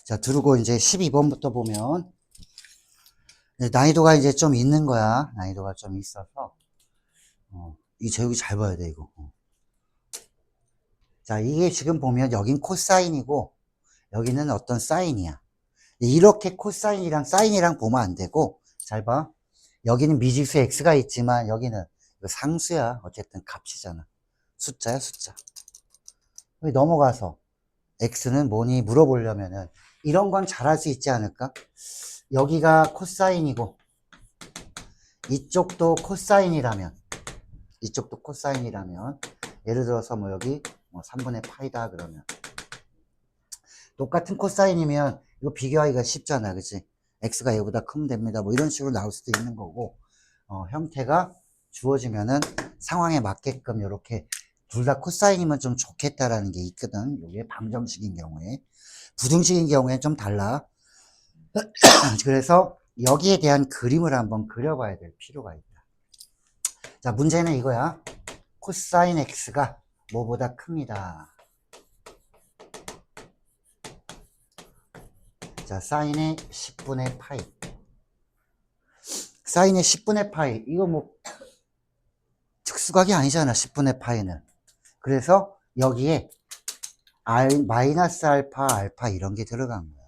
자, 두르고 이제 12번부터 보면, 난이도가 이제 좀 있는 거야. 난이도가 좀 있어서. 이 제육이 잘 봐야 돼, 이거. 자, 이게 지금 보면 여긴 코사인이고, 여기는 어떤 사인이야. 이렇게 코사인이랑 사인이랑 보면 안 되고, 잘 봐. 여기는 미지수 x가 있지만, 여기는 상수야. 어쨌든 값이잖아. 숫자야, 숫자. 여기 넘어가서, x는 뭐니 물어보려면은, 이런 건 잘할 수 있지 않을까? 여기가 코사인이고, 이쪽도 코사인이라면, 예를 들어서 뭐 여기 뭐 3분의 파이다 그러면, 똑같은 코사인이면 이거 비교하기가 쉽잖아, 그치? x가 얘보다 크면 됩니다. 뭐 이런 식으로 나올 수도 있는 거고, 형태가 주어지면은 상황에 맞게끔 이렇게 둘 다 코사인이면 좀 좋겠다라는 게 있거든. 이게 방정식인 경우에. 부등식인 경우에 좀 달라. 그래서 여기에 대한 그림을 한번 그려봐야 될 필요가 있다. 자, 문제는 이거야. 코사인 x가 뭐보다 큽니다. 자, 사인의 10분의 파이. 사인의 10분의 파이. 이거 뭐, 특수각이 아니잖아, 10분의 파이는. 그래서 여기에 마이너스 알파, 알파 이런 게 들어간 거야.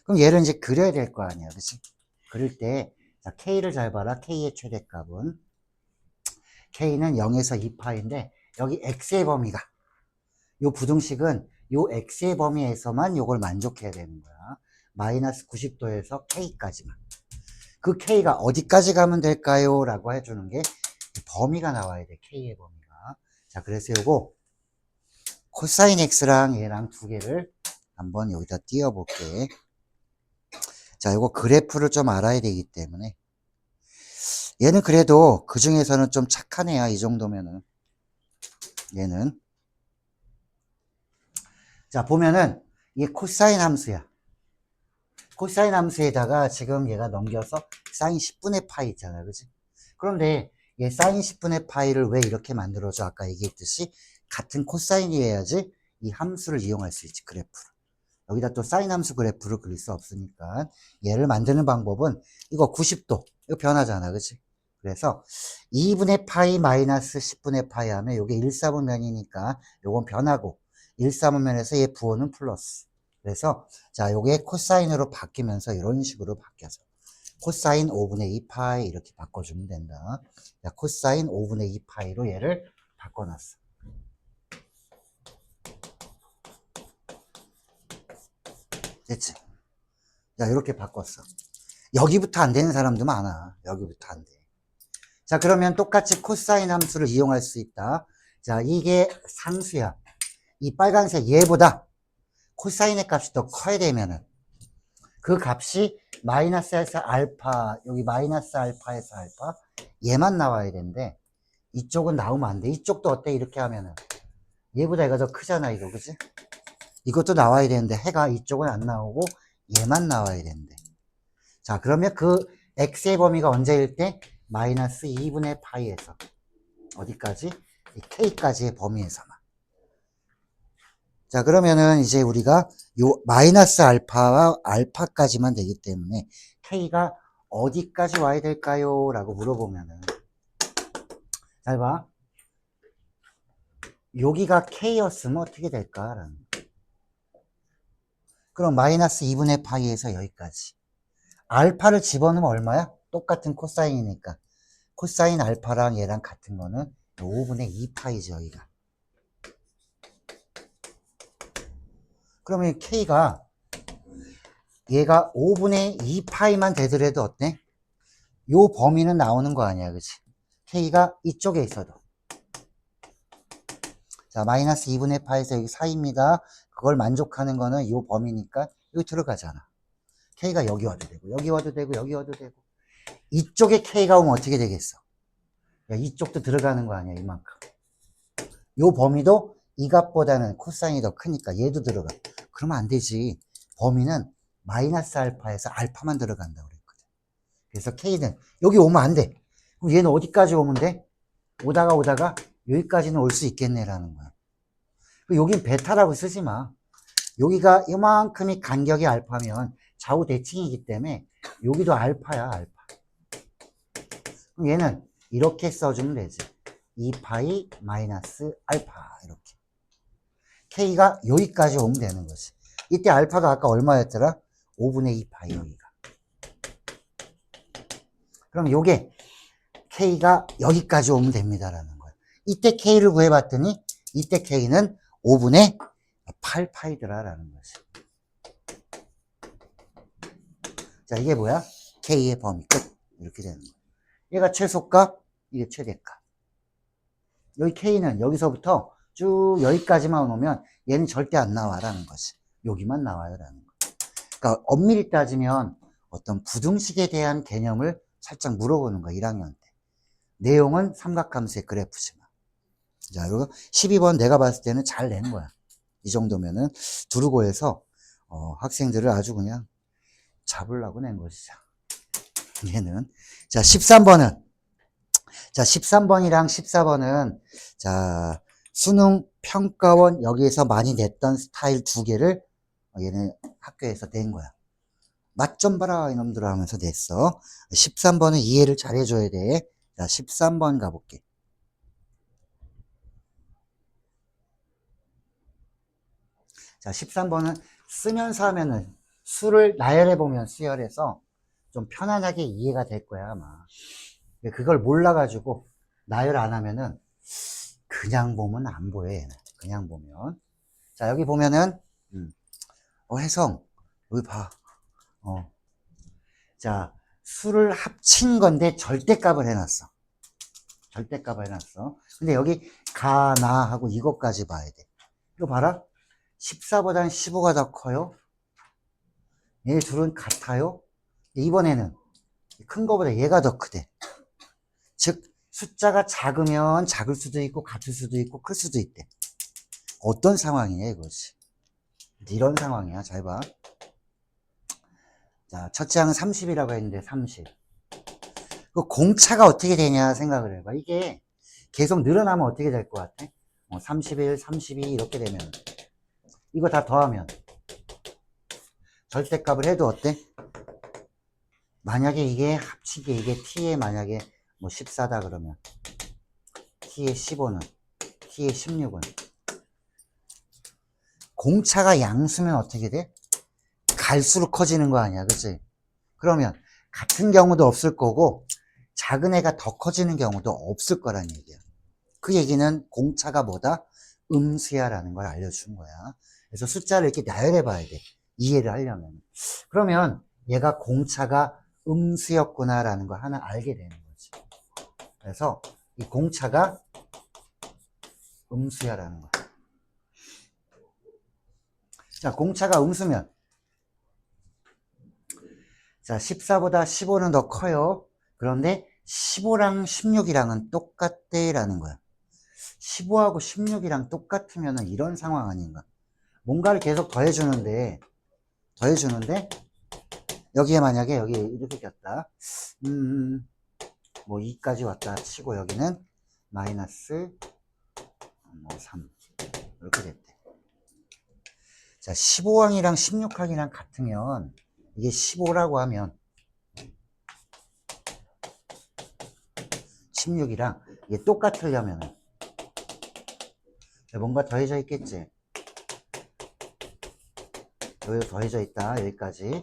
그럼 얘를 이제 그려야 될 거 아니야, 그치? 그릴 때, 자, K를 잘 봐라. K의 최대값은. K는 0에서 2파인데, 여기 X의 범위가. 요 부등식은 요 X의 범위에서만 요걸 만족해야 되는 거야. 마이너스 90도에서 K까지만. 그 K가 어디까지 가면 될까요? 라고 해주는 게 범위가 나와야 돼. K의 범위가. 자, 그래서 요거 코사인 X랑 얘랑 두 개를 한번 여기다 띄워볼게. 자, 요거 그래프를 좀 알아야 되기 때문에 얘는 그래도 그 중에서는 좀 착한 애야. 이 정도면은. 얘는. 자, 보면은 이게 코사인 함수야. 코사인 함수에다가 지금 얘가 넘겨서 사인 10분의 파이 있잖아. 그치? 그런데 얘 사인 10분의 파이를 왜 이렇게 만들어줘? 아까 얘기했듯이 같은 코사인이어야지 이 함수를 이용할 수 있지. 그래프를. 여기다 또 사인 함수 그래프를 그릴 수 없으니까 얘를 만드는 방법은 이거 90도. 이거 변하잖아. 그치? 그래서 2분의 파이 마이너스 10분의 파이 하면 요게 1사분면이니까 요건 변하고 1사분면에서 얘 부호는 플러스. 그래서 자 요게 코사인으로 바뀌면서 이런 식으로 바뀌어서 코사인 5분의 2파이 이렇게 바꿔주면 된다. 자, 코사인 5분의 2파이로 얘를 바꿔놨어. 됐지? 자, 이렇게 바꿨어. 여기부터 안 되는 사람도 많아. 여기부터 안 돼. 자, 그러면 똑같이 코사인 함수를 이용할 수 있다. 자, 이게 상수야. 이 빨간색 얘보다 코사인의 값이 더 커야 되면은 그 값이 마이너스에서 알파, 여기 마이너스 알파에서 알파 얘만 나와야 되는데 이쪽은 나오면 안 돼. 이쪽도 어때? 이렇게 하면은 얘보다 얘가 더 크잖아, 이거. 그치? 이것도 나와야 되는데 해가 이쪽은 안 나오고 얘만 나와야 되는데. 자, 그러면 그 x의 범위가 언제일 때? 마이너스 2분의 파이에서 어디까지? 이 k까지의 범위에서만. 자, 그러면은 이제 우리가 요 마이너스 알파와 알파까지만 되기 때문에 k가 어디까지 와야 될까요? 라고 물어보면은 잘 봐. 여기가 k였으면 어떻게 될까라는. 그럼 마이너스 2분의 파이에서 여기까지. 알파를 집어넣으면 얼마야? 똑같은 코사인이니까. 코사인 알파랑 얘랑 같은 거는 5분의 2파이죠, 여기가. 그러면 k가 얘가 5분의 2파이만 되더라도 어때? 요 범위는 나오는 거 아니야, 그치? k가 이쪽에 있어도. 자, 마이너스 2분의 파에서 여기 4입니다. 그걸 만족하는 거는 요 범위니까 여기 들어가잖아. k가 여기 와도 되고, 여기 와도 되고, 여기 와도 되고. 이쪽에 k가 오면 어떻게 되겠어? 야, 이쪽도 들어가는 거 아니야, 이만큼. 요 범위도 이 값보다는 코사인이 더 크니까 얘도 들어가. 그러면 안 되지. 범위는 마이너스 알파에서 알파만 들어간다고 그랬거든. 그래서 k는 여기 오면 안 돼. 그럼 얘는 어디까지 오면 돼? 오다가 여기까지는 올 수 있겠네라는 거야. 여긴 베타라고 쓰지 마. 여기가 이만큼이 간격이 알파면 좌우 대칭이기 때문에 여기도 알파야, 알파. 그럼 얘는 이렇게 써주면 되지. 2파이 마이너스 알파 이렇게. K가 여기까지 오면 되는 거지. 이때 알파가 아까 얼마였더라? 5분의 2파이 여기가. 그럼 요게 K가 여기까지 오면 됩니다라는 거야. 이때 K를 구해봤더니 이때 K는 5분의 8파이더라라는 거지. 자, 이게 뭐야? K의 범위 끝. 이렇게 되는 거야. 얘가 최소값, 이게 최대값. 여기 K는 여기서부터 쭉 여기까지만 오면 얘는 절대 안 나와라는 거지. 여기만 나와요라는 거. 그러니까 엄밀히 따지면 어떤 부등식에 대한 개념을 살짝 물어보는 거야, 1학년 때. 내용은 삼각함수의 그래프지만. 자, 이거 12번 내가 봤을 때는 잘 낸 거야. 이 정도면은 두르고에서 학생들을 아주 그냥 잡으려고 낸 것이죠. 얘는. 자, 13번은. 자, 13번이랑 14번은, 자, 수능 평가원 여기에서 많이 냈던 스타일 두 개를 얘는 학교에서 낸 거야. 맛 좀 봐라, 이놈들아 하면서 냈어. 13번은 이해를 잘 해줘야 돼. 자, 13번 가볼게. 자, 13번은 쓰면서 하면은 수를 나열해보면 수열해서 좀 편안하게 이해가 될 거야, 아마. 그걸 몰라가지고 나열 안 하면은 그냥 보면 안 보여, 얘는. 그냥 보면. 자, 여기 보면은, 혜성, 여기 봐. 자, 수를 합친 건데 절대값을 해놨어. 절대값을 해놨어. 근데 여기 가, 나 하고 이것까지 봐야 돼. 이거 봐라. 14보다는 15가 더 커요. 얘 둘은 같아요. 이번에는 큰 거보다 얘가 더 크대. 즉 숫자가 작으면 작을 수도 있고 같을 수도 있고 클 수도 있대. 어떤 상황이냐 이거지. 이런 상황이야. 잘 봐. 자, 첫째 항은 30이라고 했는데 30. 그 공차가 어떻게 되냐 생각을 해봐. 이게 계속 늘어나면 어떻게 될 것 같아? 31, 32 이렇게 되면 이거 다 더하면 절대값을 해도 어때? 만약에 이게 합치기 이게 t에 만약에 뭐 14다 그러면 t의 15는 t의 16은 공차가 양수면 어떻게 돼? 갈수록 커지는 거 아니야, 그치? 그러면 같은 경우도 없을 거고 작은 애가 더 커지는 경우도 없을 거란 얘기야. 그 얘기는 공차가 뭐다? 음수야라는 걸 알려준 거야. 그래서 숫자를 이렇게 나열해 봐야 돼. 이해를 하려면. 그러면 얘가 공차가 음수였구나라는 걸 하나 알게 되는 거지. 그래서 이 공차가 음수야라는 거야. 자, 공차가 음수면 자, 14보다 15는 더 커요. 그런데 15랑 16이랑은 똑같대라는 거야. 15하고 16이랑 똑같으면 이런 상황 아닌가? 뭔가를 계속 더해주는데 여기에 만약에 여기 이렇게 꼈다. 뭐 2까지 왔다 치고 여기는 마이너스 뭐 3 이렇게 됐대. 자, 15항이랑 16항이랑 같으면 이게 15라고 하면 16이랑 이게 똑같으려면 뭔가 더해져 있겠지. 여기도 더해져 있다. 여기까지.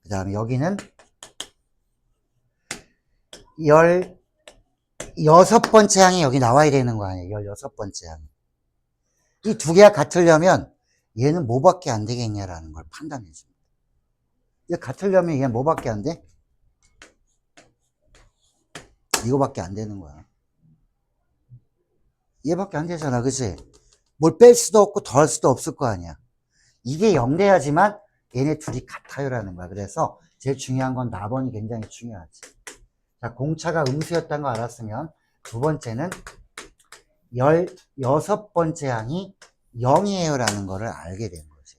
그 다음에 여기는 16번째 항이 여기 나와야 되는 거 아니에요. 16번째 항. 이 두 개가 같으려면 얘는 뭐밖에 안 되겠냐라는 걸 판단해 줍니다. 얘 같으려면 얘는 뭐밖에 안 돼? 이거밖에 안 되는 거야. 얘밖에 안 되잖아. 그치? 뭘 뺄 수도 없고 더할 수도 없을 거 아니야. 이게 0 돼야지만 얘네 둘이 같아요라는 거야. 그래서 제일 중요한 건 나번이 굉장히 중요하지. 자, 공차가 음수였다는 거 알았으면 두 번째는 16번째 항이 0이에요 라는 거를 알게 된 거지.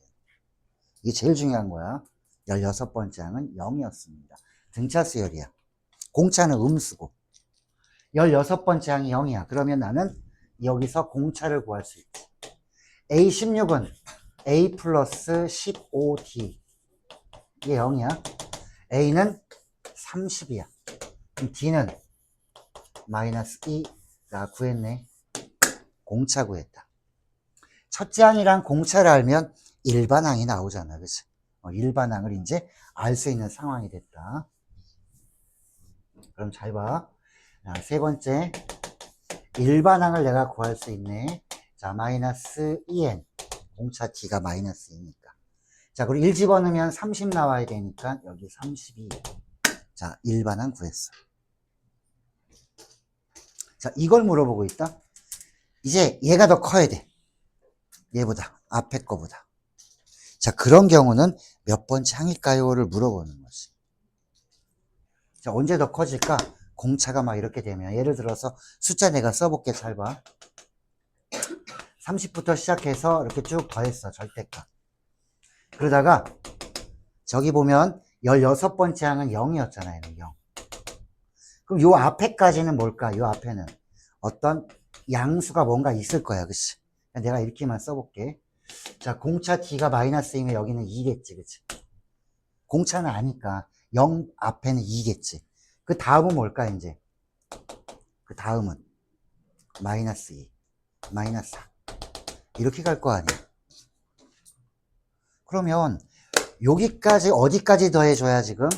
이게 제일 중요한 거야. 16번째 항은 0이었습니다. 등차 수열이야. 공차는 음수고 16번째 항이 0이야. 그러면 나는 여기서 공차를 구할 수 있지. A16은 A 플러스 15D. 이게 0이야. A는 30이야. 그럼 D는 마이너스 2가 구했네. 공차 구했다. 첫째 항이랑 공차를 알면 일반항이 나오잖아. 그치? 일반항을 이제 알 수 있는 상황이 됐다. 그럼 잘 봐. 자, 세 번째. 일반항을 내가 구할 수 있네. 자, 마이너스 2n. 공차 D가 마이너스 2니까. 자, 그리고 1 집어넣으면 30 나와야 되니까 여기 32. 자, 일반항 구했어. 자, 이걸 물어보고 있다. 이제 얘가 더 커야 돼. 얘보다. 앞에 거보다. 자, 그런 경우는 몇 번째 항일까요?를 물어보는 거지. 자, 언제 더 커질까? 공차가 막 이렇게 되면, 예를 들어서 숫자 내가 써볼게. 잘 봐. 30부터 시작해서 이렇게 쭉 더했어. 절대값. 그러다가 저기 보면 16번째 항은 0이었잖아요. 0. 그럼 요 앞에까지는 뭘까? 요 앞에는 어떤 양수가 뭔가 있을 거야. 그치? 내가 이렇게만 써볼게. 자, 공차 D가 마이너스이면 여기는 2겠지. 그치? 공차는 아니까 0 앞에는 2겠지. 그 다음은 뭘까, 이제? 그 다음은 마이너스 2, 마이너스 4. 이렇게 갈 거 아니야. 그러면 여기까지 어디까지 더해줘야 지금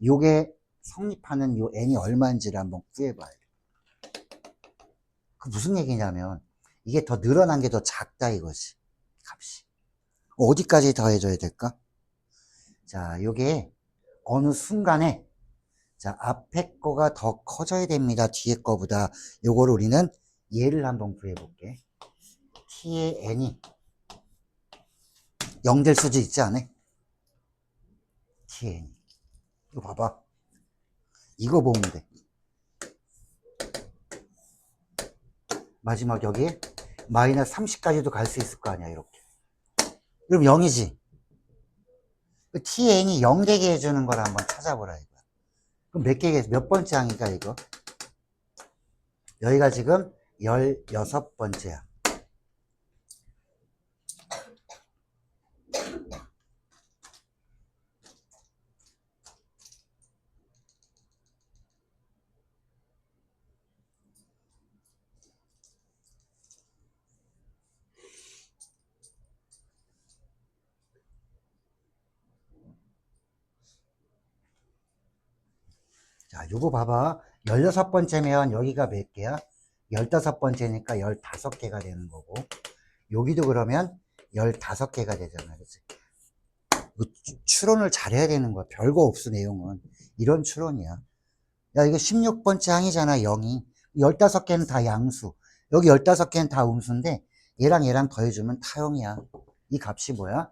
요게 성립하는 요 n이 얼마인지를 한번 구해봐야 돼. 그 무슨 얘기냐면 이게 더 늘어난 게 더 작다 이거지. 값이. 어디까지 더해줘야 될까? 자, 요게 어느 순간에 자, 앞에 거가 더 커져야 됩니다. 뒤에 거보다. 요거를 우리는 얘를 한번 구해볼게. t의 n이 0 될 수도 있지 않아? t의 n이. 이거 봐봐. 이거 보면 돼. 마지막 여기에 마이너스 30까지도 갈 수 있을 거 아니야, 이렇게. 그럼 0이지. 그 tn이 0 되게 해주는 걸 한번 찾아보라, 이거. 그럼 몇 번째 항이가, 이거? 여기가 지금 16번째야. 자, 요거 봐봐. 16번째면 여기가 몇 개야? 15번째니까 15개가 되는 거고. 여기도 그러면 15개가 되잖아. 그치? 추론을 잘해야 되는 거야. 별거 없어, 내용은. 이런 추론이야. 야, 이거 16번째 항이잖아, 0이. 15개는 다 양수. 여기 15개는 다 음수인데, 얘랑 얘랑 더해주면 타형이야. 이 값이 뭐야?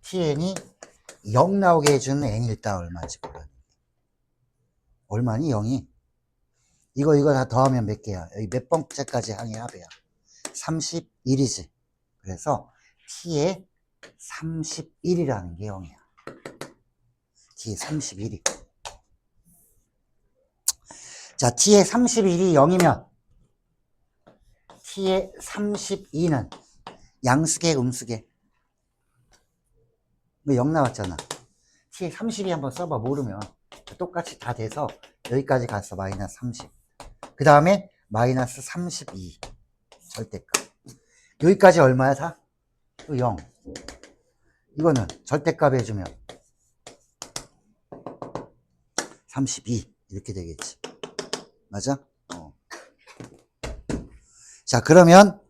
tn이 0 나오게 해주는 n일 다 얼마지? 얼마니? 0이? 이거 다 더하면 몇 개야? 여기 몇 번째까지 항의 합이야? 31이지. 그래서 t의 31이라는 게 0이야. t의 31이. 자, t의 31이 0이면 t의 32는 양수계, 음수계? 0 나왔잖아. t의 32 한번 써봐. 모르면 똑같이 다 돼서 여기까지 갔어. 마이너스 30. 그 다음에 마이너스 32 절대값. 여기까지 얼마야 다? 또 0. 이거는 절대값 해주면 32 이렇게 되겠지. 맞아? 자, 그러면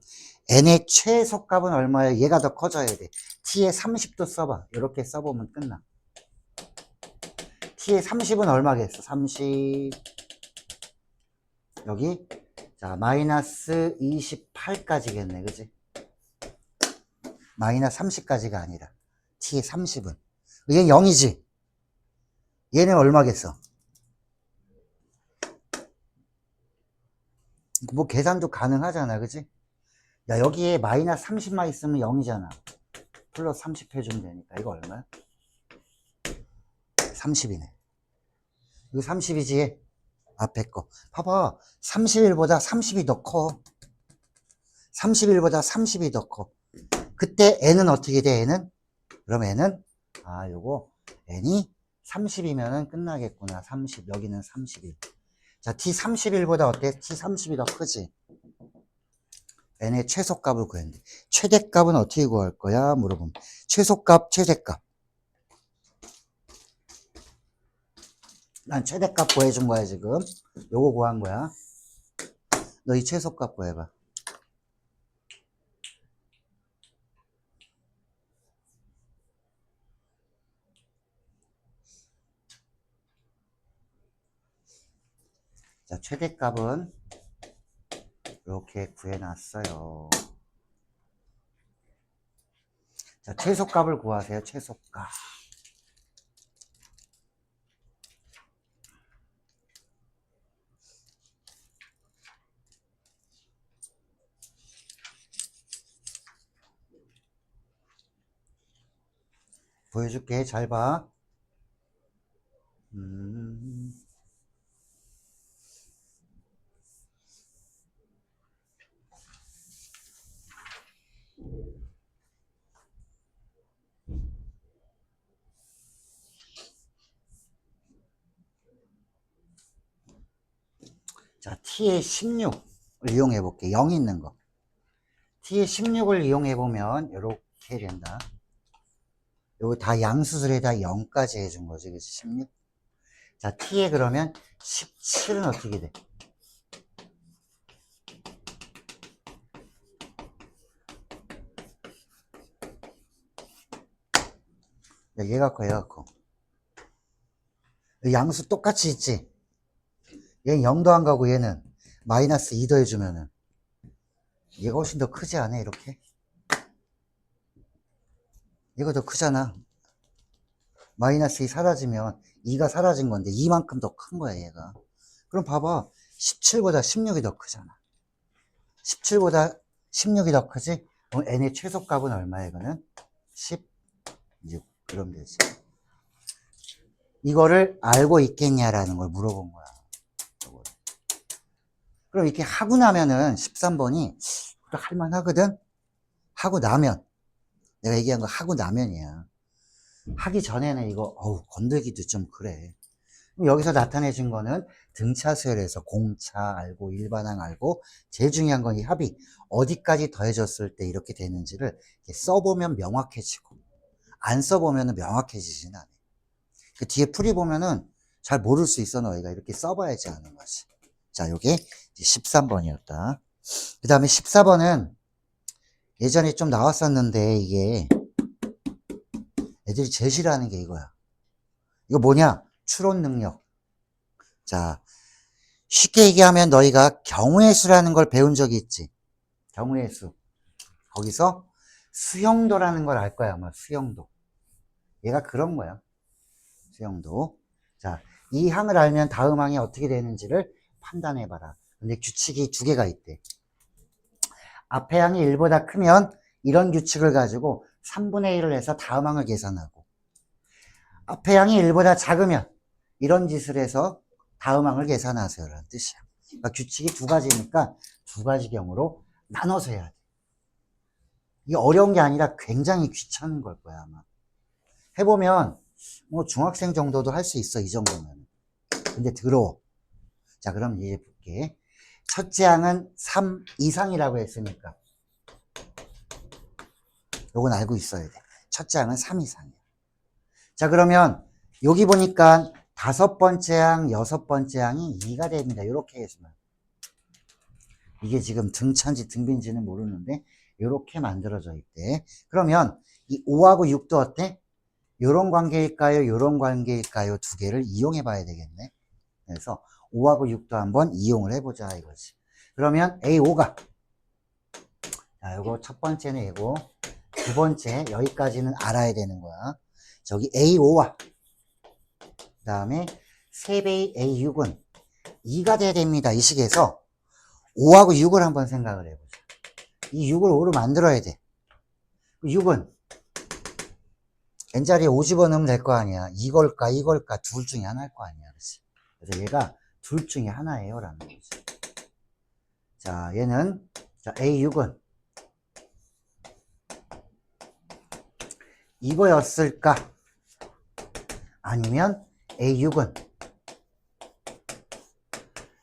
n의 최소값은 얼마야? 얘가 더 커져야 돼. t의 30도 써봐. 이렇게 써보면 끝나. t의 30은 얼마겠어? 30 여기 자 마이너스 28까지겠네. 그지? 마이너스 30까지가 아니라 t의 30은 얘는 0이지. 얘는 얼마겠어? 뭐 계산도 가능하잖아. 그지? 야, 여기에 마이너스 30만 있으면 0이잖아. 플러스 30 해주면 되니까. 이거 얼마야? 30이네. 이거 30이지? 앞에 거. 봐봐. 31보다 30이 더 커. 31보다 30이 더 커. 그때 n은 어떻게 돼? n은? 그럼 n은 요거 n이 30이면은 끝나겠구나. 30. 여기는 31. 자, t 31보다 어때? t 30이 더 크지? n의 최소값을 구했는데 최대값은 어떻게 구할 거야? 물어보면 최소값, 최대값. 난 최대값 구해준 거야 지금. 요거 구한 거야. 너 이 최소값 구해봐. 자, 최대값은 이렇게 구해놨어요. 자, 최소값을 구하세요. 최소값. 보여줄게. 잘 봐. 자, t의 16을 이용해 볼게. 0 있는 거. t의 16을 이용해 보면 이렇게 된다. 요거 다 양수술에다 0까지 해준 거지. 그래서 16. 자, t에 그러면 17은 어떻게 돼? 얘가 커, 얘가 커. 양수 똑같이 있지? 얘는 0도 안 가고 얘는 마이너스 2 더해주면은 얘가 훨씬 더 크지 않아? 이렇게? 얘가 더 크잖아. 마이너스 2 사라지면 2가 사라진 건데 2만큼 더 큰 거야 얘가. 그럼 봐봐. 17보다 16이 더 크잖아. 17보다 16이 더 크지? 그럼 n의 최소값은 얼마야 이거는? 16. 그럼 되지. 이거를 알고 있겠냐라는 걸 물어본 거야. 그럼 이렇게 하고 나면은 13번이 할만하거든? 하고 나면. 내가 얘기한 거 하고 나면이야. 하기 전에는 이거 건들기도 좀 그래. 그럼 여기서 나타내준 거는 등차 수열에서 공차 알고 일반항 알고 제일 중요한 건 이 합이 어디까지 더해졌을 때 이렇게 되는지를 써보면 명확해지고 안 써보면 명확해지진 않아. 그 뒤에 풀이 보면은 잘 모를 수 있어. 너희가 이렇게 써봐야지 아는 거지. 자, 요게 13번이었다. 그 다음에 14번은 예전에 좀 나왔었는데 이게 애들이 제일 싫어하는 게 이거야. 이거 뭐냐? 추론 능력. 자, 쉽게 얘기하면 너희가 경우의 수라는 걸 배운 적이 있지. 경우의 수. 거기서 수용도라는 걸 알 거야, 아마. 수용도. 얘가 그런 거야. 수용도. 자, 이 항을 알면 다음 항이 어떻게 되는지를 판단해봐라. 근데 규칙이 두 개가 있대. 앞에 항이 1보다 크면 이런 규칙을 가지고 3분의 1을 해서 다음 항을 계산하고, 앞에 항이 1보다 작으면 이런 짓을 해서 다음 항을 계산하세요 라는 뜻이야. 그러니까 규칙이 두 가지니까 두 가지 경우로 나눠서 해야 돼. 이게 어려운 게 아니라 굉장히 귀찮은 걸 거야 아마. 해보면 뭐 중학생 정도도 할 수 있어 이 정도면. 근데 더러워. 자, 그럼 이제 볼게. 첫째 항은 3 이상이라고 했으니까 요건 알고 있어야 돼. 첫째 항은 3 이상이야. 자, 그러면 여기 보니까 다섯 번째 항, 여섯 번째 항이 2가 됩니다. 이렇게 해주면. 이게 지금 등차인지 등비인지는 모르는데 이렇게 만들어져 있대. 그러면 이 5하고 6도 어때? 요런 관계일까요? 요런 관계일까요? 두 개를 이용해 봐야 되겠네. 그래서 5하고 6도 한번 이용을 해보자 이거지. 그러면 A5가, 자, 요거 첫 번째는 이고 두 번째 여기까지는 알아야 되는 거야. 저기 A5와 그 다음에 3배의 A6은 2가 돼야 됩니다. 이 식에서 5하고 6을 한번 생각을 해보자. 이 6을 5로 만들어야 돼. 6은 n자리에 5 집어넣으면 될 거 아니야. 이걸까 이걸까 둘 중에 하나일 거 아니야. 그렇지? 그래서 얘가 둘 중에 하나예요 라는 거지. 자, 얘는 자 A6은 이거였을까? 아니면 A6은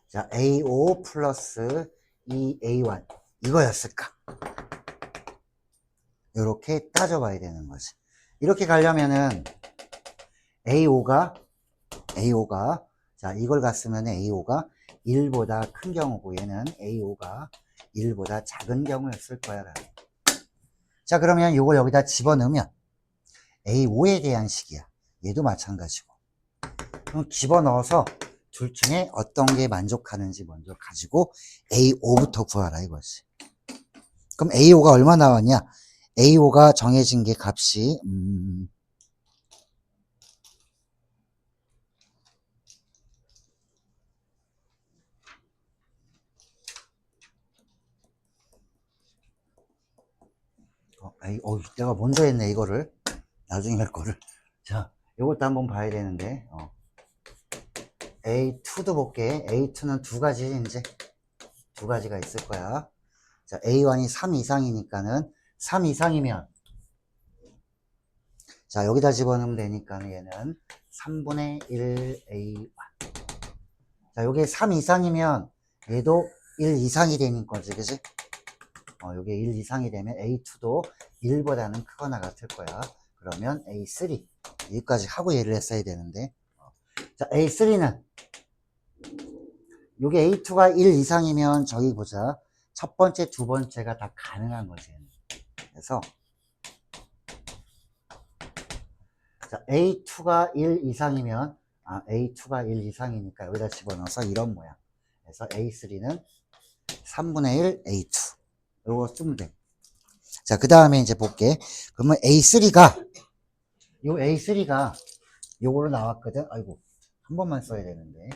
자, A5 플러스 2A1 이거였을까? 이렇게 따져봐야 되는 거지. 이렇게 가려면은 A5가 자, 이걸 갔으면 A5가 1보다 큰 경우고 얘는 A5가 1보다 작은 경우였을 거야. 자, 그러면 이걸 여기다 집어넣으면 A5에 대한 식이야. 얘도 마찬가지고. 그럼 집어넣어서 둘 중에 어떤 게 만족하는지 먼저 가지고 A5부터 구하라 이거지. 그럼 A5가 얼마 나왔냐? A5가 정해진 게 값이 내가 먼저 했네 이거를. 나중에 할 거를. 자, 이것도 한번 봐야 되는데 A2도 볼게. A2는 두 가지 이제 두 가지가 있을 거야. 자, A1이 3 이상이니까는 3 이상이면 자, 여기다 집어넣으면 되니까 얘는 3분의 1 A1. 자, 요게 3 이상이면 얘도 1 이상이 되는 거지, 그지? 요게 1 이상이 되면 A2도 1보다는 크거나 같을 거야. 그러면 A3. 여기까지 하고 얘를 했어야 되는데. 자, A3는 요게 A2가 1 이상이면 저기 보자. 첫 번째, 두 번째가 다 가능한 거지. 그래서 자, A2가 1 이상이면 A2가 1 이상이니까 여기다 집어넣어서 이런 모양. 그래서 A3는 3분의 1 A2. 요거 쓰면 돼. 자, 그 다음에 이제 볼게. 그러면 A3가 요거로 나왔거든. 아이고, 한 번만 써야 되는데.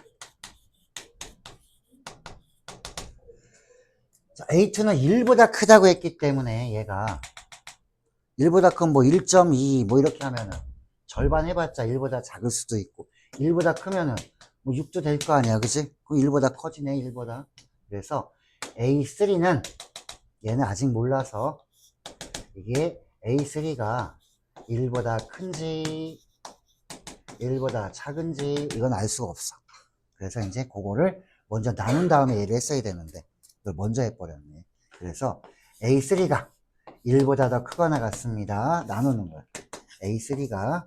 자, A2는 1보다 크다고 했기 때문에 얘가 1보다 큰 뭐 1.2 뭐 이렇게 하면은 절반 해봤자 1보다 작을 수도 있고 1보다 크면은 뭐 6도 될 거 아니야, 그치? 그럼 1보다 커지네, 1보다. 그래서 A3는 얘는 아직 몰라서 이게 A3가 1보다 큰지 1보다 작은지 이건 알 수가 없어. 그래서 이제 그거를 먼저 나눈 다음에 얘를 했어야 되는데 이걸 먼저 해버렸네. 그래서 A3가 1보다 더 크거나 같습니다. 나누는 거야. A3가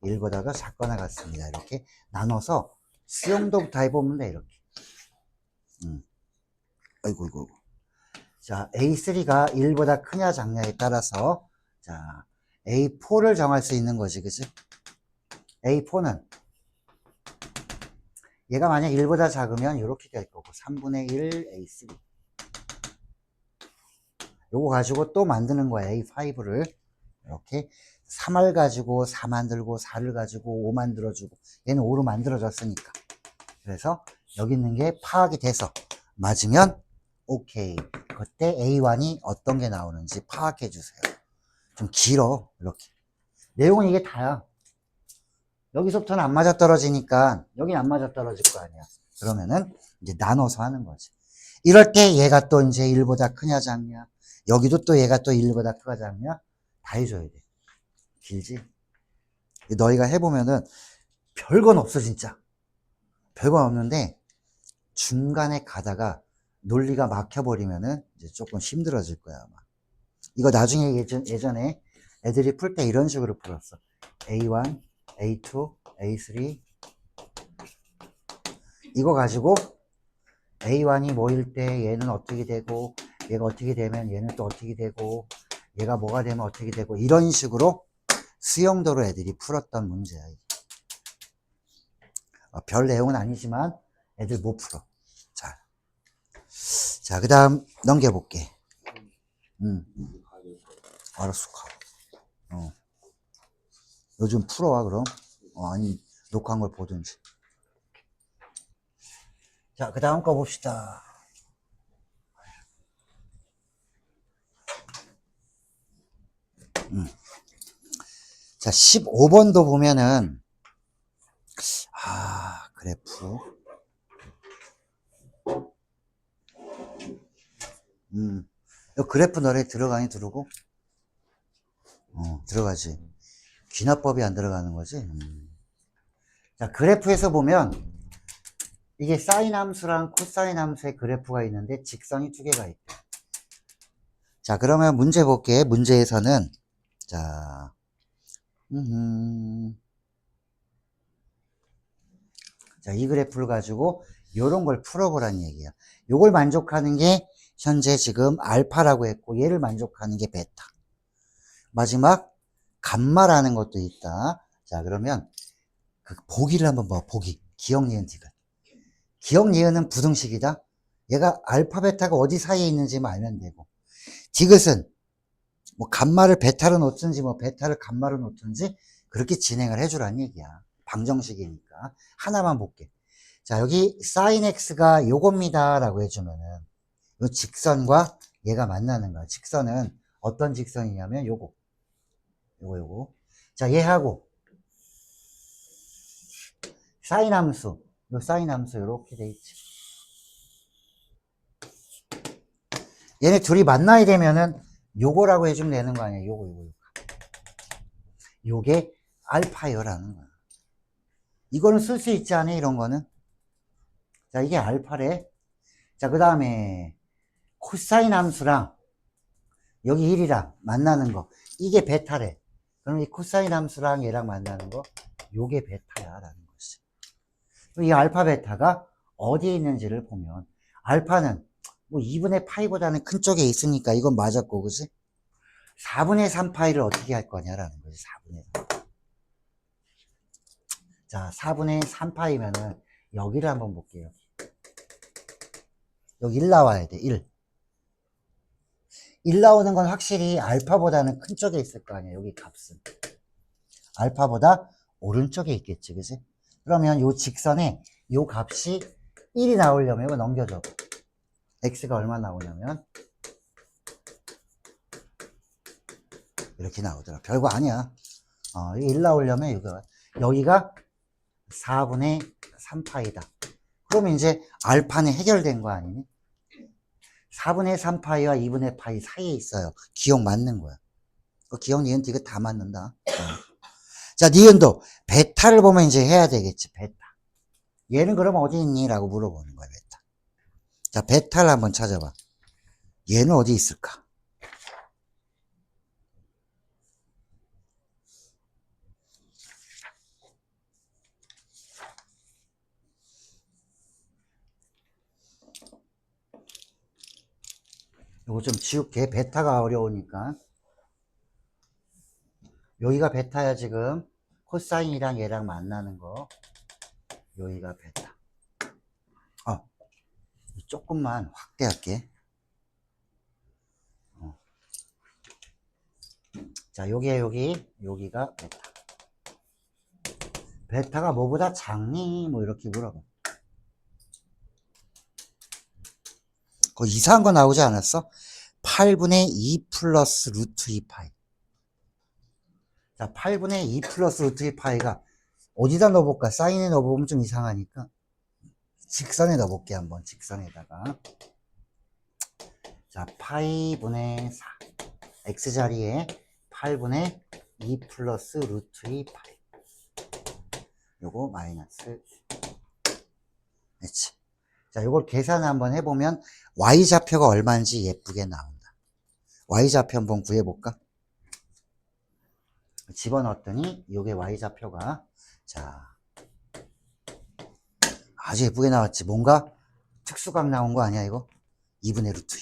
1보다 더 작거나 같습니다. 이렇게 나눠서 수용도부터 해보면 돼, 이렇게. 아이고. 자, A3가 1보다 크냐 작냐에 따라서 자, A4를 정할 수 있는 거지, 그치? A4는 얘가 만약 1보다 작으면 이렇게 될 거고 3분의 1 A3 요거 가지고 또 만드는 거야. A5를 이렇게 3을 가지고 4 만들고 4를 가지고 5 만들어주고 얘는 5로 만들어졌으니까 그래서 여기 있는 게 파악이 돼서 맞으면 오케이. 그때 A1이 어떤 게 나오는지 파악해 주세요. 좀 길어 이렇게 내용은 이게 다야. 여기서부터는 안 맞아떨어지니까 여긴 안 맞아떨어질 거 아니야. 그러면은 이제 나눠서 하는 거지. 이럴 때 얘가 또 이제 1보다 크냐 작냐 여기도 또 얘가 또 1보다 크냐 작냐 다 해줘야 돼. 길지? 너희가 해보면은 별건 없어 진짜. 별건 없는데 중간에 가다가 논리가 막혀버리면은 이제 조금 힘들어질 거야 아마. 이거 나중에 예전에 애들이 풀 때 이런 식으로 풀었어. A1, A2, A3 이거 가지고 A1이 뭐일 때 얘는 어떻게 되고 얘가 어떻게 되면 얘는 또 어떻게 되고 얘가 뭐가 되면 어떻게 되고 이런 식으로 수용도로 애들이 풀었던 문제야. 별 내용은 아니지만 애들 못 풀어. 자, 그 다음 넘겨볼게. 알았어. 요즘 풀어와 그럼. 아니 녹화한 걸 보든지. 자, 그 다음 거 봅시다. 자, 15번도 보면은 그래프 이 그래프 너네 들어가니 들어오고? 들어가지. 귀납법이 안 들어가는 거지. 자, 그래프에서 보면 이게 사인 함수랑 코사인 함수의 그래프가 있는데 직선이 두 개가 있대. 자, 그러면 문제 볼게. 문제에서는 자, 자, 이 그래프를 가지고 요런 걸 풀어보라는 얘기야. 요걸 만족하는 게 현재 지금 알파라고 했고 얘를 만족하는 게 베타. 마지막 감마라는 것도 있다. 자, 그러면 그 보기를 한번 봐. 보기. 기억, 니은, 디귿. 기억, 니은은 부등식이다. 얘가 알파, 베타가 어디 사이에 있는지만 알면 되고. 디귿은 뭐 감마를 베타로 놓든지 뭐 베타를 감마로 놓든지 그렇게 진행을 해주라는 얘기야. 방정식이니까. 하나만 볼게. 자, 여기 sin x가 요겁니다 라고 해주면은 요 직선과 얘가 만나는 거야. 직선은 어떤 직선이냐면 요거. 자, 얘하고 사인 함수, 요 사인 함수 요렇게 돼 있지. 얘네 둘이 만나야 되면은 요거라고 해주면 되는 거 아니야. 요거. 요게 알파요라는 거야. 이거는 쓸 수 있지 않아? 이런 거는. 자, 이게 알파래. 자, 그 다음에 코사인 함수랑 여기 1이랑 만나는 거. 이게 베타래. 그럼 이 코사인 함수랑 얘랑 만나는 거. 요게 베타야. 라는 거지. 이 알파 베타가 어디에 있는지를 보면 알파는 뭐 2분의 파이보다는 큰 쪽에 있으니까 이건 맞았고, 그지? 4분의 3 파이를 어떻게 할 거냐라는 거지. 4분의 3. 자, 4분의 3 파이면은 여기를 한번 볼게요. 여기 1 나와야 돼. 1 나오는 건 확실히 알파보다는 큰 쪽에 있을 거 아니야. 여기 값은 알파보다 오른쪽에 있겠지, 그지? 그러면 요 직선에 요 값이 1이 나오려면 이거 넘겨줘. x가 얼마 나오냐면 이렇게 나오더라. 별거 아니야. 1 나오려면 여기가 4분의 3파이다. 그러면 이제 알파는 해결된 거 아니니? 4분의 3파이와 2분의 파이 사이에 있어요. 기억 맞는 거야. 기억, 니은, 디귿 다 맞는다. 자, 니은도 베타를 보면 이제 해야 되겠지. 베타. 얘는 그럼 어디 있니? 라고 물어보는 거야. 베타. 자, 베타를 한번 찾아봐. 얘는 어디 있을까? 요거 좀 지울게. 베타가 어려우니까. 여기가 베타야, 지금. 코사인이랑 얘랑 만나는 거. 여기가 베타. 조금만 확대할게. 자, 여기가 베타. 베타가 뭐보다 작니? 뭐 이렇게 물어봐. 그 이상한 거 나오지 않았어? 8분의 2 플러스 루트 2파이. 자, 8분의 2 플러스 루트 2파이가 어디다 넣어볼까? 사인에 넣어보면 좀 이상하니까 직선에 넣어볼게. 한번 직선에다가. 자, 파이분의 4 x자리에 8분의 2 플러스 루트 2파이. 요거 마이너스. 그렇지. 자, 요걸 계산 한번 해보면 y좌표가 얼마인지 예쁘게 나온다. y좌표 한번 구해볼까? 집어넣었더니 요게 y좌표가, 자, 아주 예쁘게 나왔지. 뭔가 특수각 나온 거 아니야 이거? 2분의 루트 2.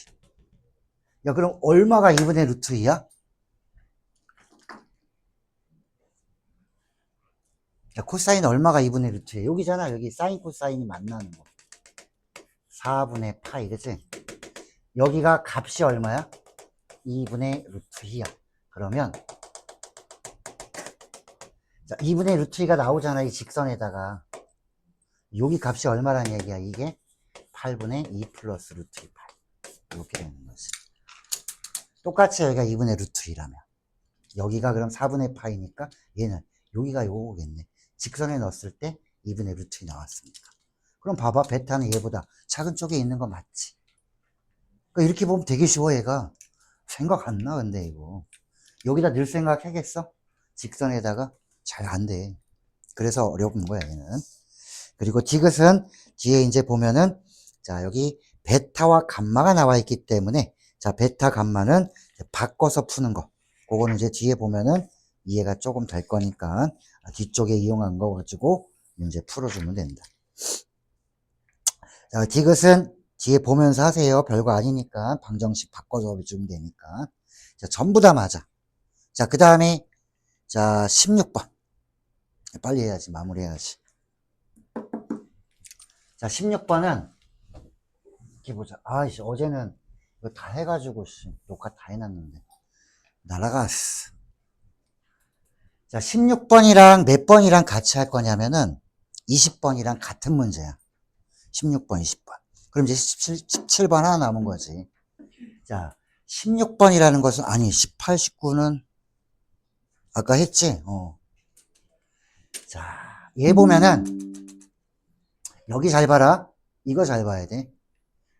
야, 그럼 얼마가 2분의 루트 2야? 야, 코사인 얼마가 2분의 루트 2야? 여기잖아. 여기 사인 코사인이 만나는 거. 4분의 파이, 그치? 여기가 값이 얼마야? 2분의 루트 2야. 그러면 자, 2분의 루트 2가 나오잖아. 이 직선에다가. 여기 값이 얼마란 얘기야? 이게 8분의 2 플러스 루트 2 파이. 이렇게 되는 거지. 똑같이 여기가 2분의 루트 2라면 여기가 그럼 4분의 파이니까 얘는 여기가 요거겠네. 직선에 넣었을 때 2분의 루트 2 나왔으니까. 그럼 봐봐. 베타는 얘보다 작은 쪽에 있는 거 맞지? 그러니까 이렇게 보면 되게 쉬워. 얘가 생각 안 나. 근데 이거 여기다 넣을 생각 하겠어? 직선에다가 잘 안 돼. 그래서 어려운 거야, 얘는. 그리고 디귿은 뒤에 이제 보면은, 자, 여기 베타와 감마가 나와 있기 때문에, 자, 베타, 감마는 바꿔서 푸는 거. 그거는 이제 뒤에 보면은 이해가 조금 될 거니까, 뒤쪽에 이용한 거 가지고 문제 풀어주면 된다. 자, 디귿은 뒤에 보면서 하세요. 별거 아니니까. 방정식 바꿔서 주면 되니까. 자, 전부 다 맞아. 자, 그 다음에, 자, 16번. 빨리 해야지. 마무리해야지. 자, 16번은, 이렇게 보자. 아이씨, 어제는 이거 다 해가지고, 녹화 다 해놨는데. 날아갔어. 자, 16번이랑 몇 번이랑 같이 할 거냐면은, 20번이랑 같은 문제야. 16번, 20번. 그럼 이제 17번 하나 남은 거지. 자, 16번이라는 것은, 아니, 18, 19는, 아까 했지? 자, 얘 보면은, 여기 잘 봐라. 이거 잘 봐야 돼.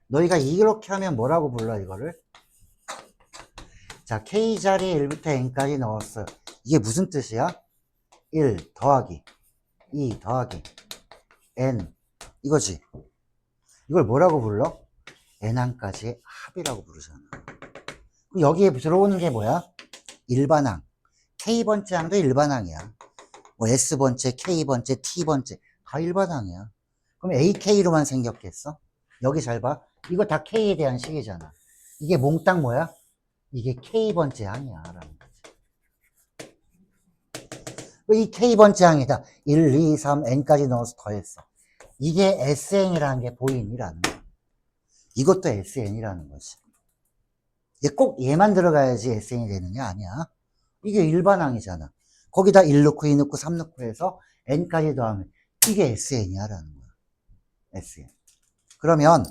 너희가 이렇게 하면 뭐라고 불러, 이거를? 자, K 자리에 1부터 N까지 넣었어. 이게 무슨 뜻이야? 1 더하기, 2 더하기, N. 이거지. 이걸 뭐라고 불러? N항까지의 합이라고 부르잖아. 그럼 여기에 들어오는 게 뭐야? 일반항. K번째 항도 일반항이야. 뭐 S번째, K번째, T번째. 다 일반항이야. 그럼 AK로만 생겼겠어? 여기 잘 봐. 이거 다 K에 대한 식이잖아. 이게 몽땅 뭐야? 이게 K번째 항이야. 라는 거지. 이 K번째 항이다. 1, 2, 3, N까지 넣어서 더했어. 이게 SN이라는 게 보인이라는 거야. 이것도 SN이라는 거지. 꼭 얘만 들어가야지 SN이 되는 게 아니야. 이게 일반항이잖아. 거기다 1 넣고 2 넣고 3 넣고 해서 N까지 더하면 이게 SN이야 라는 거야. SN. 그러면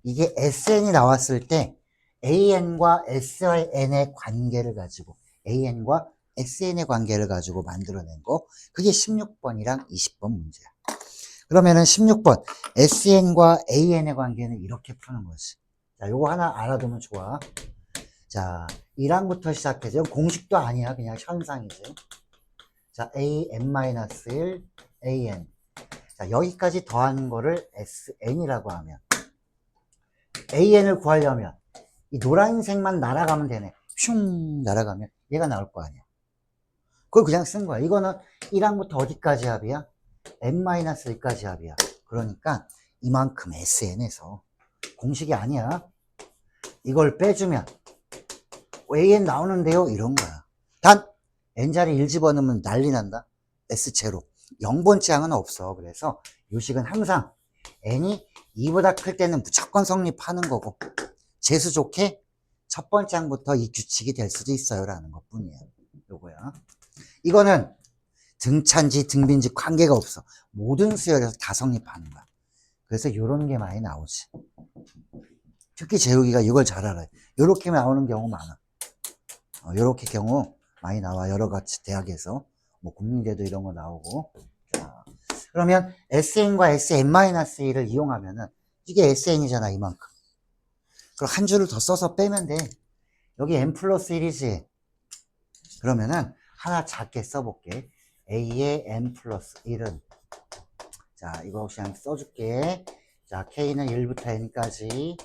이게 SN이 나왔을 때 AN과 SN의 관계를 가지고 AN과 SN의 관계를 가지고 만들어낸 거, 그게 16번이랑 20번 문제야. 그러면은 16번 SN과 AN의 관계는 이렇게 푸는 거지. 자, 요거 하나 알아두면 좋아. 자, 1항부터 시작해서 공식도 아니야. 그냥 현상이지. 자, AN-1 AN. 자, 여기까지 더하는 거를 SN이라고 하면, AN을 구하려면 이 노란색만 날아가면 되네. 슝 날아가면 얘가 나올 거 아니야. 그걸 그냥 쓴 거야. 이거는 1항부터 어디까지 합이야? N-1까지 합이야. 그러니까 이만큼 SN에서 공식이 아니야. 이걸 빼주면 AN 나오는데요? 이런 거야. 단 N자리 1 집어넣으면 난리 난다. S0. 0번째 항은 없어. 그래서 요식은 항상 N이 2보다 클 때는 무조건 성립하는 거고, 재수 좋게 첫 번째 항부터 이 규칙이 될 수도 있어요 라는 것 뿐이에요. 요거야. 이거는 등차인지 등비인지 관계가 없어. 모든 수열에서 다 성립하는 거야. 그래서 요런 게 많이 나오지. 특히 재욱이가 이걸 잘 알아요. 요렇게 나오는 경우 많아. 요렇게 경우 많이 나와. 여러 가지 대학에서. 뭐 국민대도 이런 거 나오고. 자, 그러면 SN과 SN-1을 이용하면은 이게 SN이잖아, 이만큼. 그럼 한 줄을 더 써서 빼면 돼. 여기 N 플러스 1이지. 그러면은 하나 작게 써볼게. A의 N 플러스 1은, 자, 이거 그냥 써줄게. 자, K는 1부터 N까지.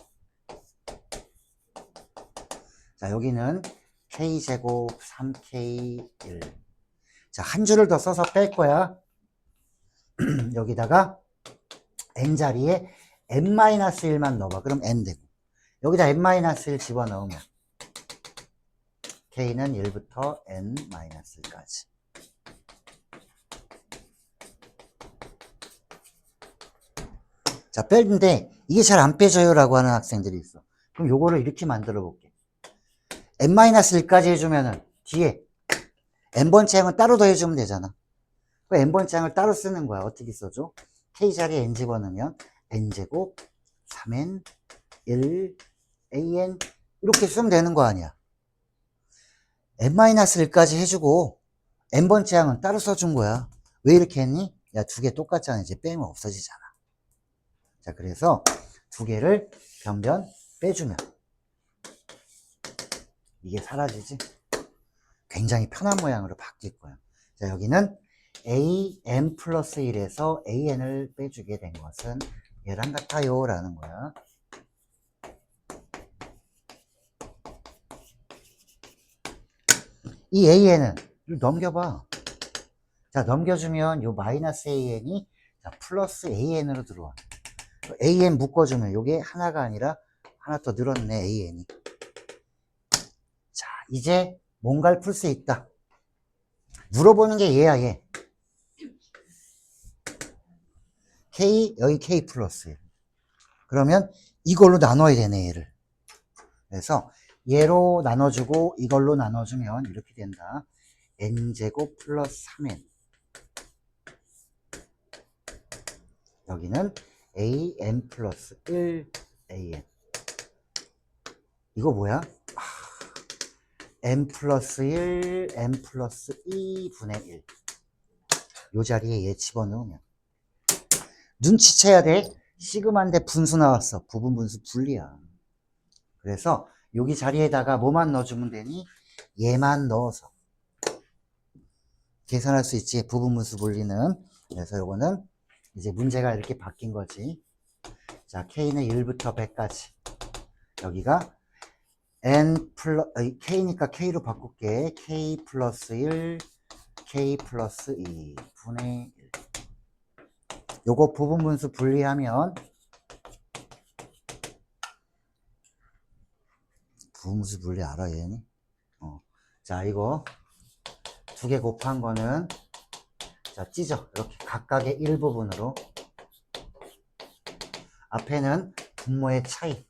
자, 여기는 K제곱 3K1. 자, 한 줄을 더 써서 뺄 거야. 여기다가 N자리에 N-1만 넣어봐. 그럼 N 되고. 여기다 N-1 집어넣으면 K는 1부터 N-1까지. 자, 빼는데 이게 잘 안 빼져요 라고 하는 학생들이 있어. 그럼 요거를 이렇게 만들어 볼게. N-1까지 해주면은 뒤에 N번째 항은 따로 더해주면 되잖아. 그 N번째 항을 따로 쓰는 거야. 어떻게 써줘? K자리에 N 집어넣으면 N제곱 3N 1 AN 이렇게 쓰면 되는 거 아니야. N-1까지 해주고 N번째 항은 따로 써준 거야. 왜 이렇게 했니? 야, 두 개 똑같잖아. 이제 빼면 없어지잖아. 자, 그래서 두 개를 변변 빼주면 이게 사라지지. 굉장히 편한 모양으로 바뀔 거예요. 자, 여기는 an 플러스 1에서 an을 빼주게 된 것은 얘랑 같아요 라는 거야. 이 an은 넘겨봐. 자, 넘겨주면 요 마이너스 an이 자, 플러스 an으로 들어와. an 묶어주면 요게 하나가 아니라 하나 더 늘었네, an이. 자, 이제 뭔가를 풀 수 있다. 물어보는 게 얘야, 얘. k, 여기 k 플러스 1. 그러면 이걸로 나눠야 되네, 얘를. 그래서 얘로 나눠주고 이걸로 나눠주면 이렇게 된다. n제곱 플러스 3n. 여기는 an 플러스 1an. 이거 뭐야? n 플러스 1, n 플러스 2분의 1. 요 자리에 얘 집어넣으면. 눈치채야 돼. 시그마인데 분수 나왔어. 부분 분수 분리야. 그래서 여기 자리에다가 뭐만 넣어주면 되니? 얘만 넣어서 계산할 수 있지. 부분 분수 분리는. 그래서 요거는 이제 문제가 이렇게 바뀐 거지. 자, k는 1부터 100까지. 여기가 n 플러스 k니까 k로 바꿀게. k 플러스 1, k 플러스 2 분의 1. 요거 부분 분수 분리하면 부분 분수 분리 알아 얘니? 자, 이거 두 개 곱한 거는 자, 찢어. 이렇게 각각의 일부분으로. 앞에는 분모의 차이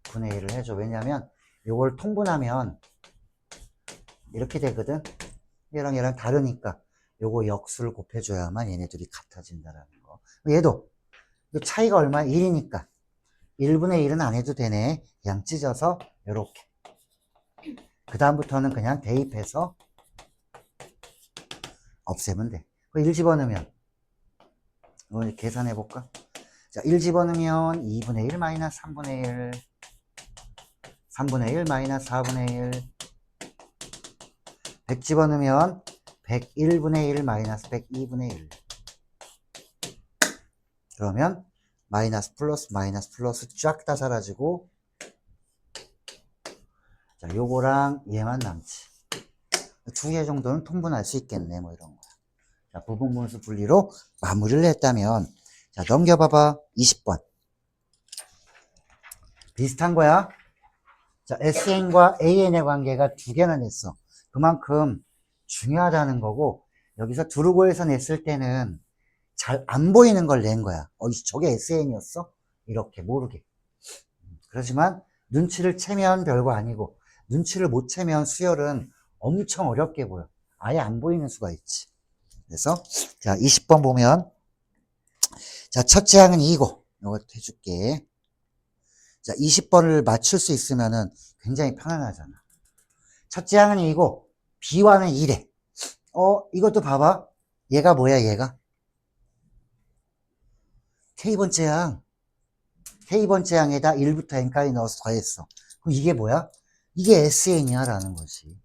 분의 1을 해줘. 왜냐면 요걸 통분하면 이렇게 되거든. 얘랑 얘랑 다르니까 요거 역수를 곱해줘야만 얘네들이 같아진다라는 거. 얘도 이 차이가 얼마야? 1이니까 1분의 1은 안 해도 되네. 그냥 찢어서 요렇게. 그 다음부터는 그냥 대입해서 없애면 돼. 1 집어넣으면 이거 계산해 볼까? 자, 1 집어넣으면 2분의 1 마이너스 3분의 1, 3분의 1 마이너스 4분의 1, 100 집어넣으면 101분의 1 마이너스 102분의 1. 그러면 마이너스 플러스 쫙 다 사라지고, 자, 요거랑 얘만 남지. 두 개 정도는 통분할 수 있겠네, 뭐 이런 거. 자, 부분 분수 분리로 마무리를 했다면, 자, 넘겨봐봐. 20번. 비슷한 거야. 자, SN과 AN의 관계가 두 개나 냈어. 그만큼 중요하다는 거고, 여기서 두르고에서 냈을 때는 잘 안 보이는 걸 낸 거야. 저게 SN이었어? 이렇게 모르게. 그렇지만 눈치를 채면 별거 아니고, 눈치를 못 채면 수열은 엄청 어렵게 보여. 아예 안 보이는 수가 있지. 그래서 자, 20번 보면, 자, 첫째 항은 2고 이거 해줄게. 자, 20번을 맞출 수 있으면은 굉장히 편안하잖아. 첫째 항은 2고 B와는 2래. 이것도 봐봐. 얘가 뭐야, 얘가? K번째 항. K번째 항에다 1부터 N까지 넣어서 더했어. 그럼 이게 뭐야? 이게 SN이야 라는 거지.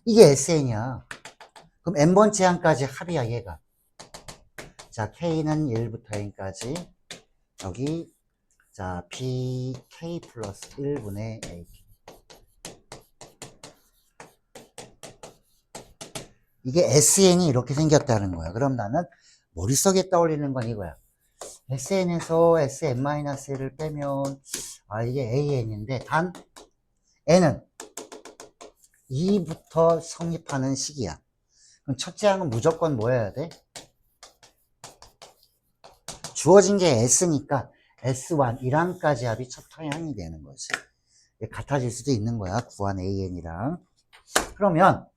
이게 SN이야. 그럼 N번째 항까지 합이야, 얘가. 자, K는 1부터 N까지. 여기, 자, BK 플러스 1분의 A. 이게 SN이 이렇게 생겼다는 거야. 그럼 나는 머릿속에 떠올리는 건 이거야. SN에서 SN-1을 빼면, 이게 AN인데, 단, N은 2부터 성립하는 식이야. 그럼 첫째 항은 무조건 뭐 해야 돼? 주어진 게 S니까 S1, 1항까지 합이 첫 항이 되는 거지. 같아질 수도 있는 거야. 구한 AN이랑. 그러면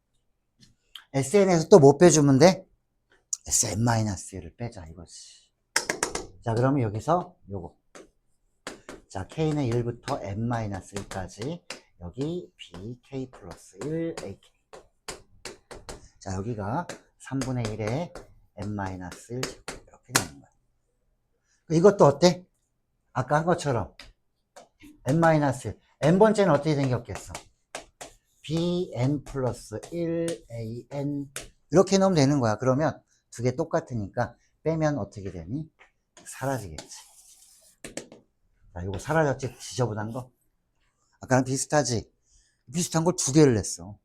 SN에서 또 뭐 빼주면 돼? SN-1를 빼자 이거지. 자, 그러면 여기서 요거. 자, K는 1부터 N-1까지. 여기 BK 플러스 1 AK. 자, 여기가 3분의 1에 N-1 이렇게 되는 거야. 이것도 어때? 아까 한 것처럼 N-1. N번째는 어떻게 생겼겠어? bn 플러스 1an 이렇게 넣으면 되는 거야. 그러면 두 개 똑같으니까 빼면 어떻게 되니? 사라지겠지. 자, 이거 사라졌지? 지저분한 거? 아까랑 비슷하지? 비슷한 걸 두 개를 냈어.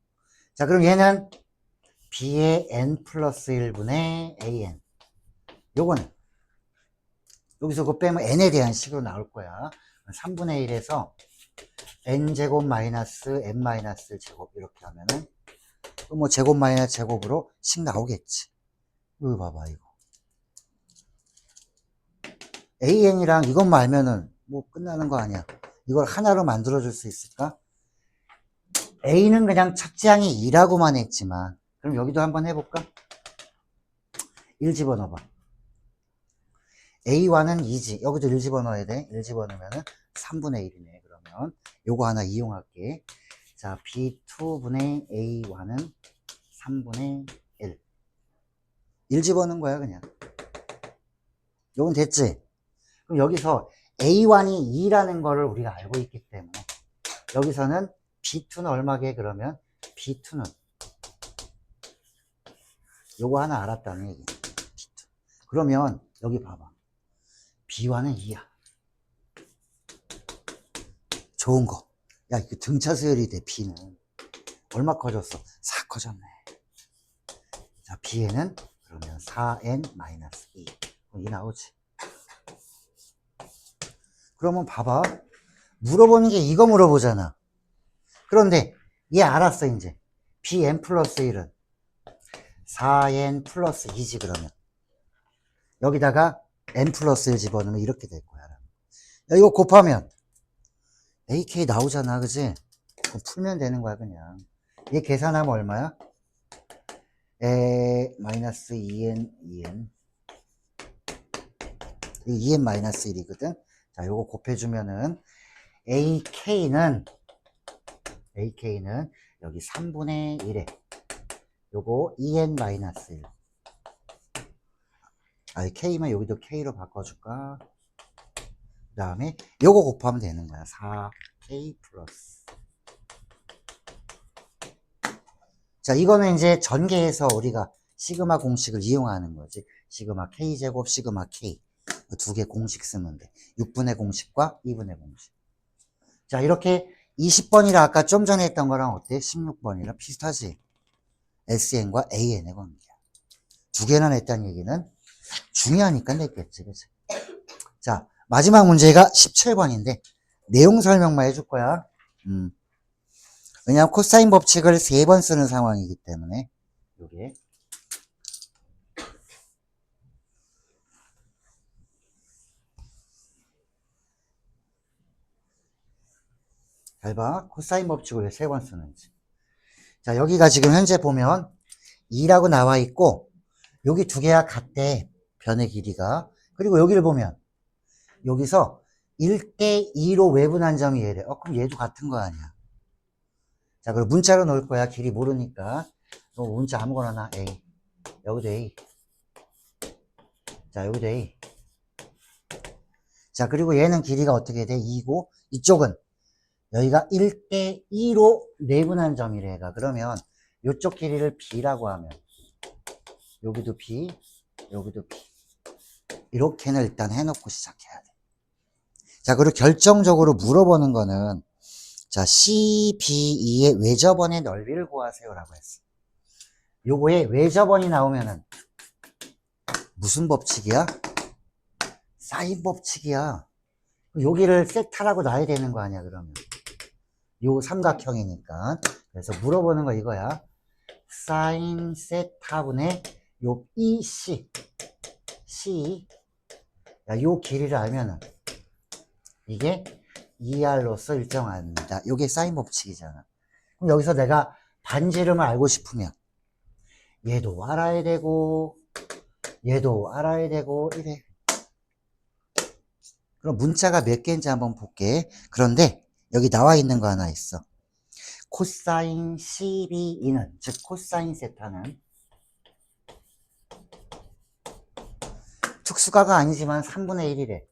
자, 그럼 얘는 b의 n 플러스 1분의 an. 요거는 여기서 그거 빼면 n에 대한 식으로 나올 거야. 3분의 1에서 n제곱 마이너스 n 마이너스 제곱 이렇게 하면은 뭐 제곱 마이너스 제곱으로 식 나오겠지. 이거 봐봐 이거. an이랑 이것만 알면은 뭐 끝나는 거 아니야. 이걸 하나로 만들어줄 수 있을까? a는 그냥 첫장이 2라고만 했지만 그럼 여기도 한번 해볼까? 1 집어넣어봐. a1은 2지. 여기도 1 집어넣어야 돼. 1 집어넣으면은 3분의 1이네. 그러면 요거 하나 이용할게. 자, b2분의 a1은 3분의 1. 1 집어넣은 거야 그냥. 요건 됐지? 그럼 여기서 a1이 2라는 거를 우리가 알고 있기 때문에 여기서는 b2는 얼마게? 그러면 b2는 요거 하나 알았다는 얘기. b2. 그러면 여기 봐봐. b1은 2야. 좋은 거. 야, 이거 등차 수열이 돼, b는. 얼마 커졌어? 4 커졌네. 자, b에는 그러면 4n-2. 이 나오지. 그러면 봐봐. 물어보는 게 이거 물어보잖아. 그런데 얘 알았어, 이제. bn 플러스 1은 4n 플러스 2지, 그러면. 여기다가 n 플러스 1 집어넣으면 이렇게 될 거야. 야, 이거 곱하면 AK 나오잖아, 그지? 그럼 풀면 되는 거야, 그냥. 얘 계산하면 얼마야? 마이너스 2n, 2n. 2n 마이너스 1이거든? 자, 요거 곱해주면은, AK는 여기 3분의 1에, 요거 2n 마이너스 1. K만 여기도 K로 바꿔줄까? 그 다음에 요거 곱하면 되는 거야. 4K 플러스. 자, 이거는 이제 전개해서 우리가 시그마 공식을 이용하는 거지. 시그마 K제곱, 시그마 K. 두 개 공식 쓰면 돼. 6분의 공식과 2분의 공식. 자, 이렇게 20번이라 아까 좀 전에 했던 거랑 어때? 16번이랑 비슷하지? SN과 AN의 관계야. 두 개나 냈다는 얘기는 중요하니까 냈겠지, 그치? 자, 마지막 문제가 17번인데, 내용 설명만 해줄 거야. 왜냐면 코사인 법칙을 3번 쓰는 상황이기 때문에, 요게. 잘 봐. 코사인 법칙을 왜 3번 쓰는지. 자, 여기가 지금 현재 보면 2라고 나와 있고, 여기 두 개가 같대. 변의 길이가. 그리고 여기를 보면, 여기서 1대2로 외분한 점이 얘래. 그럼 얘도 같은 거 아니야. 자, 그리고 문자로 넣을 거야. 길이 모르니까. 문자 아무거나 나. A. 여기도 A. 자, 여기도 A. 자, 그리고 얘는 길이가 어떻게 돼? 2고, 이쪽은 여기가 1대2로 내분한 점이래. 얘가. 그러면 이쪽 길이를 B라고 하면, 여기도 B, 여기도 B. 이렇게는 일단 해놓고 시작해야 돼. 자, 그리고 결정적으로 물어보는 거는, 자, CBE의 외접원의 넓이를 구하세요라고 했어. 요거에 외접원이 나오면은, 무슨 법칙이야? 사인 법칙이야. 여기를 세타라고 놔야 되는 거 아니야, 그러면. 요 삼각형이니까. 그래서 물어보는 거 이거야. 사인 세타분의 요 EC. 야, 요 길이를 알면은, 이게 2R로서 일정합니다. 요게 사인 법칙이잖아. 그럼 여기서 내가 반지름을 알고 싶으면, 얘도 알아야 되고, 얘도 알아야 되고, 이래. 그럼 문자가 몇 개인지 한번 볼게. 그런데 여기 나와 있는 거 하나 있어. 코사인 CBE는, 즉 코사인 세타는 특수가가 아니지만 3분의 1이래.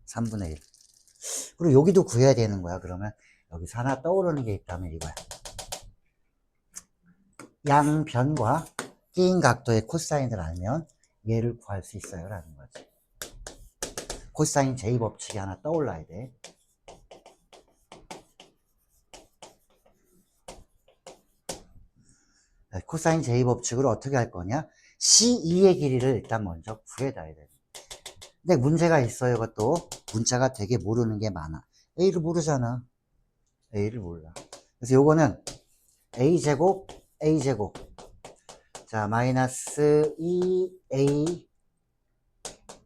3분의 1. 그리고 여기도 구해야 되는 거야. 그러면 여기서 하나 떠오르는 게 있다면 이거야. 양변과 끼인 각도의 코사인을 알면 얘를 구할 수 있어요 라는 거지. 코사인 제2법칙이 하나 떠올라야 돼. 코사인 제2법칙으로 어떻게 할 거냐? C2의 길이를 일단 먼저 구해놔야 돼. 근데 문제가 있어요. 이것도 문자가 되게 모르는 게 많아. A를 모르잖아. A를 몰라. 그래서 요거는 A제곱 A제곱 자 마이너스 2A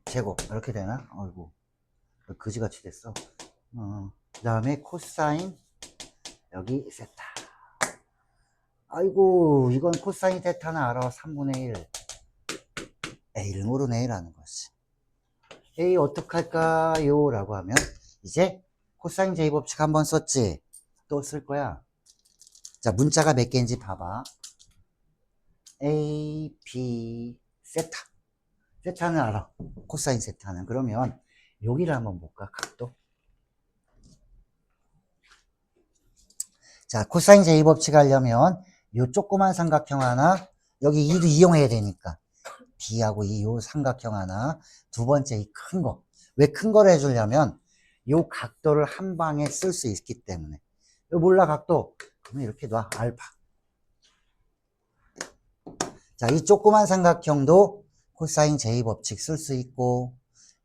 제곱 이렇게 되나? 어이구 그지같이 됐어. 그 다음에 코사인 여기 세타. 아이고 이건 코사인 세타는 알아. 3분의 1 A를 모르네 라는 거지. A 어떡할까요? 라고 하면 이제 코사인 제2법칙 한번 썼지? 또 쓸 거야. 자 문자가 몇 개인지 봐봐. A, B, 세타. 세타는 알아. 코사인 세타는. 그러면 여기를 한번 볼까? 각도. 자 코사인 제2법칙 하려면 요 조그만 삼각형 하나 여기 2도 이용해야 되니까 B하고 요 삼각형 하나 두 번째 이 큰 거. 왜 큰 거를 해주려면 요 각도를 한 방에 쓸 수 있기 때문에. 요 몰라 각도. 그러면 이렇게 놔. 알파. 자, 이 조그만 삼각형도 코사인 제2법칙 쓸 수 있고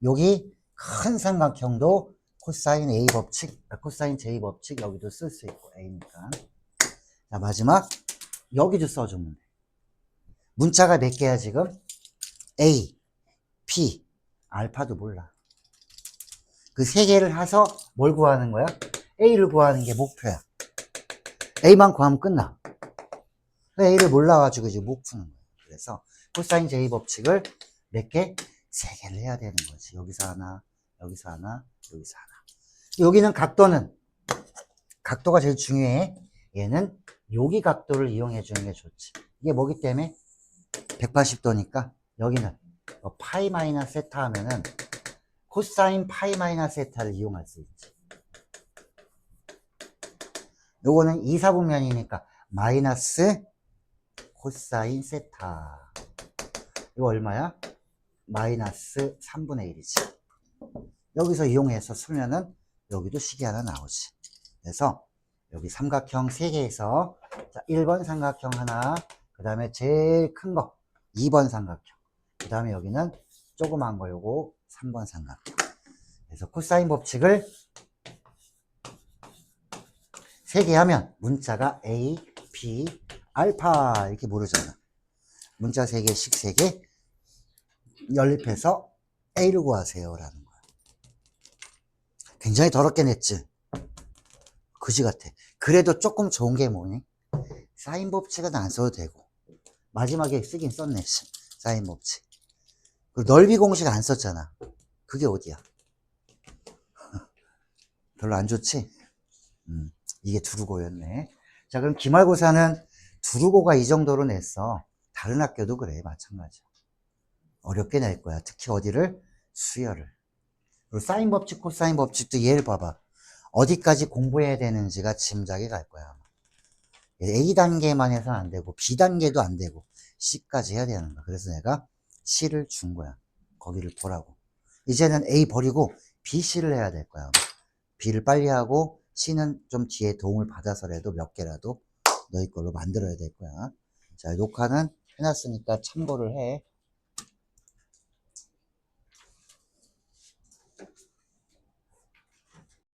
여기 큰 삼각형도 코사인 A 법칙, 코사인 제2법칙 여기도 쓸 수 있고 A니까. 자, 마지막 여기도 써주면 돼. 문자가 몇 개야 지금? A, P, 알파도 몰라. 그 세 개를 해서 뭘 구하는 거야? A를 구하는 게 목표야. A만 구하면 끝나. A를 몰라가지고 이제 못 푸는 거야. 그래서 코사인 제2법칙을 몇 개? 세 개를 해야 되는 거지. 여기서 하나, 여기서 하나, 여기서 하나. 여기는 각도가 제일 중요해. 얘는 여기 각도를 이용해 주는 게 좋지. 이게 뭐기 때문에? 180도니까 여기는 파이 마이너스 세타 하면은 코사인 파이 마이너스 세타를 이용할 수 있지. 요거는 2, 4분면이니까 마이너스 코사인 세타. 이거 얼마야? 마이너스 3분의 1이지. 여기서 이용해서 쓰면은 여기도 식이 하나 나오지. 그래서 여기 삼각형 3개에서 자, 1번 삼각형 하나, 그 다음에 제일 큰 거 2번 삼각형, 그 다음에 여기는 조그만 거 요거 3번 삼각형. 그래서 코사인 법칙을 3개 하면 문자가 A, B, 알파 이렇게 모르잖아. 문자 3개씩 3개 연립해서 A를 구하세요 라는 거야. 굉장히 더럽게 냈지. 그지 같아. 그래도 조금 좋은 게 뭐니? 사인 법칙은 안 써도 되고 마지막에 쓰긴 썼네. 사인 법칙. 그리고 넓이 공식 안 썼잖아. 그게 어디야? 별로 안 좋지? 이게 두르고였네. 자, 그럼 기말고사는 두르고가 이 정도로 냈어. 다른 학교도 그래. 마찬가지야. 어렵게 낼 거야. 특히 어디를? 수열을. 그리고 사인 법칙, 코사인 법칙도 얘를 봐봐. 어디까지 공부해야 되는지가 짐작이 갈 거야. A단계만 해서는 안 되고 B단계도 안 되고 C까지 해야 되는 거야. 그래서 내가 C를 준 거야. 거기를 보라고. 이제는 A 버리고 B, C를 해야 될 거야. B를 빨리 하고 C는 좀 뒤에 도움을 받아서라도 몇 개라도 너희 걸로 만들어야 될 거야. 자, 녹화는 해놨으니까 참고를 해.